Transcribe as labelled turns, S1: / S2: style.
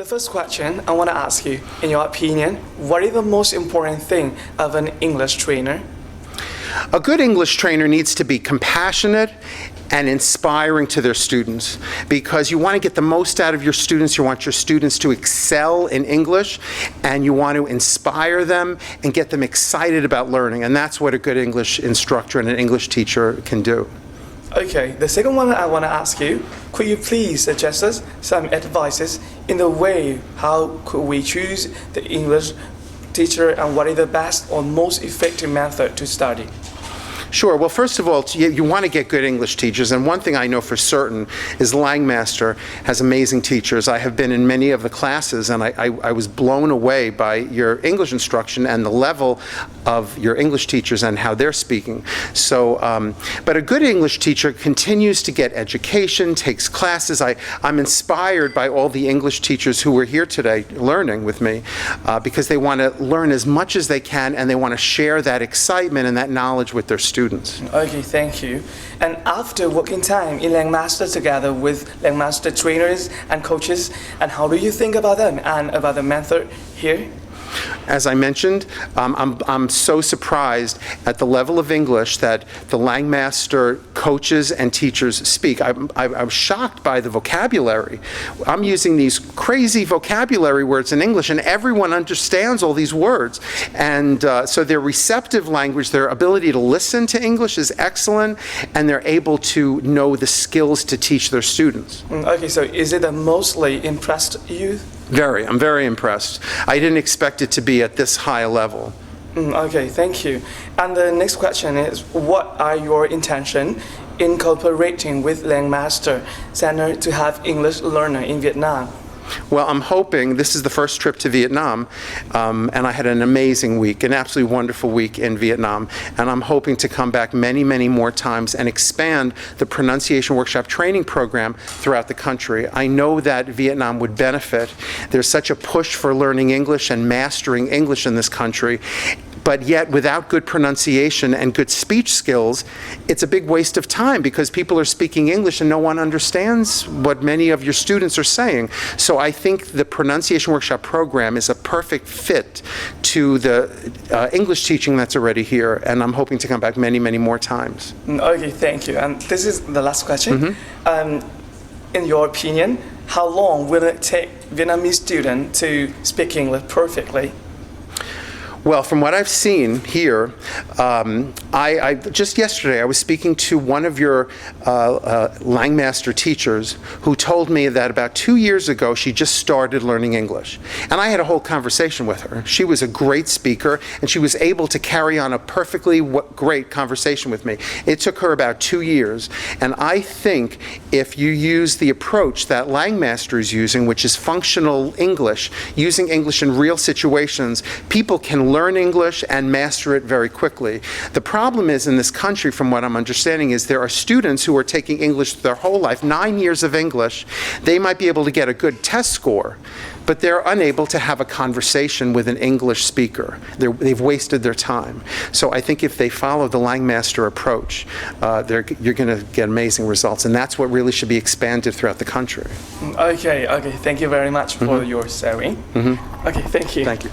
S1: The first question I want to ask you, in your opinion, what is the most important thing of an English trainer?
S2: A good English trainer needs to be compassionate and inspiring to their students, because you want to get the most out of your students. You want your students to excel in English, and you want to inspire them and get them excited about learning. And that's what a good English instructor and an English teacher can do.
S1: Okay, the second one I want to ask you, could you please suggest us some advices in the way how could we choose the English teacher and what is the best or most effective method to study?
S2: Sure. Well, first of all, you want to get good English teachers, and one thing I know for certain is Langmaster has amazing teachers. I have been in many of the classes, and I was blown away by your English instruction and the level of your English teachers and how they're speaking. So, but a good English teacher continues to get education, takes classes. I'm inspired by all the English teachers who were here today learning with me, because they want to learn as much as they can, and they want to share that excitement and that knowledge with their students.
S1: Okay, thank you. And after working time in Langmaster together with Langmaster trainers and coaches, and how do you think about them and about the method here?
S2: As I mentioned, I'm so surprised at the level of English that the Langmaster coaches and teachers speak. I'm shocked by the vocabulary. I'm using these crazy vocabulary words in English, and everyone understands all these words. And so their receptive language, their ability to listen to English is excellent, and they're able to know the skills to teach their students.
S1: Okay, so is it a mostly impressed you?
S2: I'm very impressed. I didn't expect it to be at this high a level.
S1: Okay, thank you. And the next question is, what are your intentions in cooperating with Langmaster Center to have English learner in Vietnam?
S2: Well, I'm hoping, this is the first trip to Vietnam, and I had an amazing week, an absolutely wonderful week in Vietnam, and I'm hoping to come back many, many more times and expand the pronunciation workshop training program throughout the country. I know that Vietnam would benefit. There's such a push for learning English and mastering English in this country. But yet, without good pronunciation and good speech skills, it's a big waste of time, because people are speaking English and no one understands what many of your students are saying. So I think the pronunciation workshop program is a perfect fit to the English teaching that's already here, and I'm hoping to come back many, many more times.
S1: Okay, thank you. And this is the last question. In your opinion, how long will it take Vietnamese students to speak English perfectly?
S2: Well, from what I've seen here, just yesterday I was speaking to one of your Langmaster teachers who told me that about 2 years ago she just started learning English. And I had a whole conversation with her. She was a great speaker, and she was able to carry on a perfectly great conversation with me. It took her about 2 years. And I think if you use the approach that Langmaster is using, which is functional English, using English in real situations, people can learn English and master it very quickly. The problem is, in this country, from what I'm understanding, is there are students who are taking English their whole life, 9 years of English. They might be able to get a good test score, but they're unable to have a conversation with an English speaker. They've wasted their time. So I think if they follow the Langmaster approach, you're going to get amazing results, and that's what really should be expanded throughout the country.
S1: Okay, thank you very much for your sharing. Okay, thank you.
S2: Thank you.